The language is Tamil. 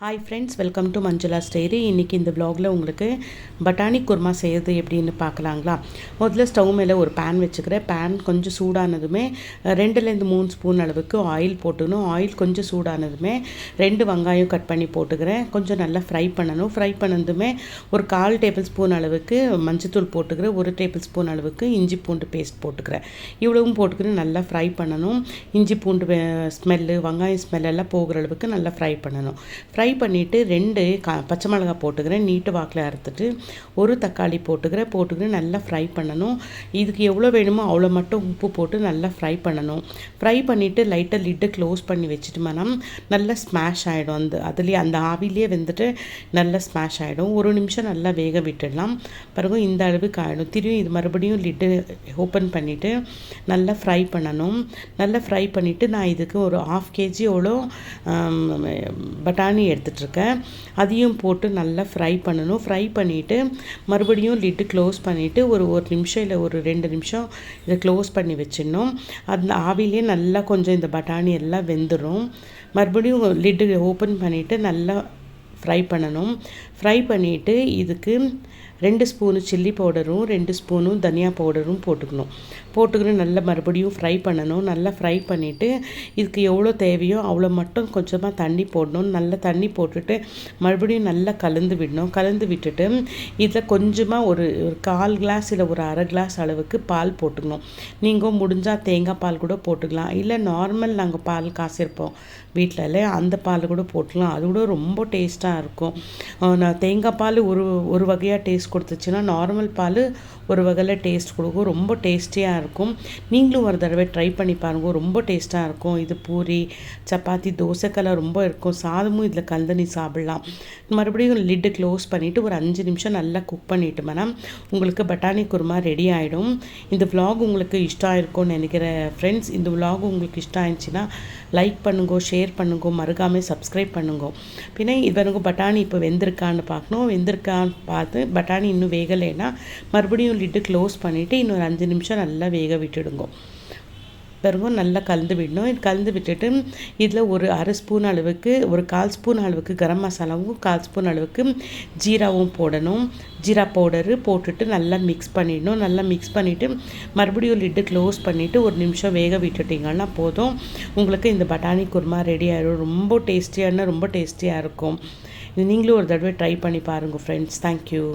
Hi friends, welcome to Manjula story. இன்றைக்கி இந்த வ்ளாகில் உங்களுக்கு பட்டாணி குருமா செய்கிறது எப்படின்னு பார்க்கலாங்களா. முதல்ல ஸ்டவ் மேலே ஒரு பேன் வச்சுக்கிறேன். பேன் கொஞ்சம் சூடானதுமே 2-3 ஸ்பூன் அளவுக்கு ஆயில் போட்டுக்கணும். ஆயில் கொஞ்சம் சூடானதுமே 2 வெங்காயம் கட் பண்ணி போட்டுக்கிறேன். கொஞ்சம் நல்லா ஃப்ரை பண்ணணும். ஃப்ரை பண்ணதுமே ஒரு 1/4 டேபிள் ஸ்பூன் அளவுக்கு மஞ்சத்தூள் போட்டுக்கிறேன். 1 டேபிள் ஸ்பூன் அளவுக்கு இஞ்சி பூண்டு பேஸ்ட் போட்டுக்கிறேன். இவ்வளவும் போட்டுக்கிறேன். நல்லா ஃப்ரை பண்ணணும். இஞ்சி பூண்டு ஸ்மெல்லு, வெங்காயம் ஸ்மெல்லெல்லாம் போகிற அளவுக்கு நல்லா ஃப்ரை பண்ணணும். ஃப்ரை பண்ணிவிட்டு 2 பச்சை மிளகாய் போட்டுக்கிறேன். நீட்டு வாக்கில் அறுத்துட்டு ஒரு தக்காளி போட்டுக்கிறேன். நல்லா ஃப்ரை பண்ணணும். இதுக்கு எவ்வளோ வேணுமோ அவ்வளோ மட்டும் உப்பு போட்டு நல்லா ஃப்ரை பண்ணணும். ஃப்ரை பண்ணிவிட்டு லைட்டாக லிட்டை க்ளோஸ் பண்ணி வச்சுட்டோம்னா நல்லா ஸ்மாஷ் ஆகிடும். அதுலேயே அந்த ஆவிலேயே வெந்துட்டு நல்லா ஸ்மாஷ் ஆகிடும். 1 நிமிஷம் நல்லா வேக விட்டுடலாம். பிறகு இந்த அளவுக்கு ஆகிடும். திரும்பி இது மறுபடியும் லிட்டு ஓப்பன் பண்ணிவிட்டு நல்லா ஃப்ரை பண்ணணும். நல்லா ஃப்ரை பண்ணிவிட்டு நான் இதுக்கு ஒரு 1/2 kg எவ்வளோ பட்டாணி எடுத்துகிட்ருக்கேன். அதையும் போட்டு நல்லா ஃப்ரை பண்ணணும். ஃப்ரை பண்ணிவிட்டு மறுபடியும் லிட்டு க்ளோஸ் பண்ணிவிட்டு ஒரு நிமிஷம் இல்லை ஒரு 2 நிமிஷம் இதை க்ளோஸ் பண்ணி வச்சிடணும். அந்த ஆவிலே நல்லா கொஞ்சம் இந்த பட்டாணி எல்லாம் வெந்துடும். மறுபடியும் லிட்டு ஓப்பன் பண்ணிவிட்டு நல்லா ஃப்ரை பண்ணணும். ஃப்ரை பண்ணிவிட்டு இதுக்கு 2 ஸ்பூனு சில்லி பவுடரும் 2 ஸ்பூனும் தனியா பவுடரும் போட்டுக்கணும். நல்லா மறுபடியும் ஃப்ரை பண்ணணும். நல்லா ஃப்ரை பண்ணிவிட்டு இதுக்கு எவ்வளோ தேவையோ அவ்வளோ மட்டும் கொஞ்சமாக தண்ணி போடணும். நல்லா தண்ணி போட்டுட்டு மறுபடியும் நல்லா கலந்து விடணும். கலந்து விட்டுட்டு இதில் கொஞ்சமாக ஒரு 1/4 கிளாஸ் இல்லை ஒரு 1/2 கிளாஸ் அளவுக்கு பால் போட்டுக்கணும். நீங்கள் முடிஞ்சால் தேங்காய் பால் கூட போட்டுக்கலாம். இல்லை நார்மல் நாங்கள் பால் காசிருப்போம் வீட்டில், அந்த பால் கூட போட்டுக்கலாம். அது கூட ரொம்ப டேஸ்ட்டாக இருக்கும். நான் தேங்காய் பால் ஒரு வகையாக டேஸ்ட் கொடுத்துச்சுன்னா நார்மல் பால் ஒரு வகையில் டேஸ்ட் கொடுக்கும். ரொம்ப டேஸ்டியாக இருக்கும். நீங்களும் ஒரு தடவை ட்ரை பண்ணி பாருங்கள். ரொம்ப டேஸ்ட்டாக இருக்கும். இது பூரி, சப்பாத்தி, தோசைக்கெல்லாம் ரொம்ப இருக்கும். சாதமும் இதில் கலந்து நீ சாப்பிட்லாம். மறுபடியும் லிட்டு க்ளோஸ் பண்ணிவிட்டு ஒரு 5 நிமிஷம் நல்லா குக் பண்ணிவிட்டோம்னா உங்களுக்கு பட்டாணி குருமா ரெடி ஆகிடும். இந்த விலாக் உங்களுக்கு இஷ்டம் இருக்கும்னு நினைக்கிறேன் ஃப்ரெண்ட்ஸ். இந்த விலாக் உங்களுக்கு இஷ்டம் ஆயிடுச்சுன்னா லைக் பண்ணுங்க, ஷேர் பண்ணுங்க, மறக்காமல் சப்ஸ்கிரைப் பண்ணுங்க. பின்ன இவனுக்கு பட்டாணி இப்போ வெந்திருக்கான்னு பார்க்கணும். வெந்திருக்கான்னு பார்த்து பட்டாணி இன்னும் வேகலைன்னா மறுபடியும் லிட்டு க்ளோஸ் பண்ணிவிட்டு இன்னொரு 5 நிமிஷம் நல்லா வேக விட்டுடுங்க. பிறகு நல்லா கலந்து விடணும். இது கலந்து விட்டுட்டு இதில் ஒரு 1/2 ஸ்பூன் அளவுக்கு ஒரு 1/4 ஸ்பூன் அளவுக்கு கரம் மசாலாவும் 1/4 ஸ்பூன் அளவுக்கு ஜீராவும் போடணும். ஜீரா பவுடரு போட்டுட்டு நல்லா மிக்ஸ் பண்ணிடணும். நல்லா மிக்ஸ் பண்ணிவிட்டு மறுபடியும் லிட்டு க்ளோஸ் பண்ணிவிட்டு ஒரு நிமிஷம் வேக விட்டுட்டிங்கன்னா போதும். உங்களுக்கு இந்த பட்டாணி குருமா ரெடி ஆகிடும். ரொம்ப டேஸ்டியாக இருக்கும். இது நீங்களும் ஒரு தடவை ட்ரை பண்ணி பாருங்கள் ஃப்ரெண்ட்ஸ். தேங்க்யூ.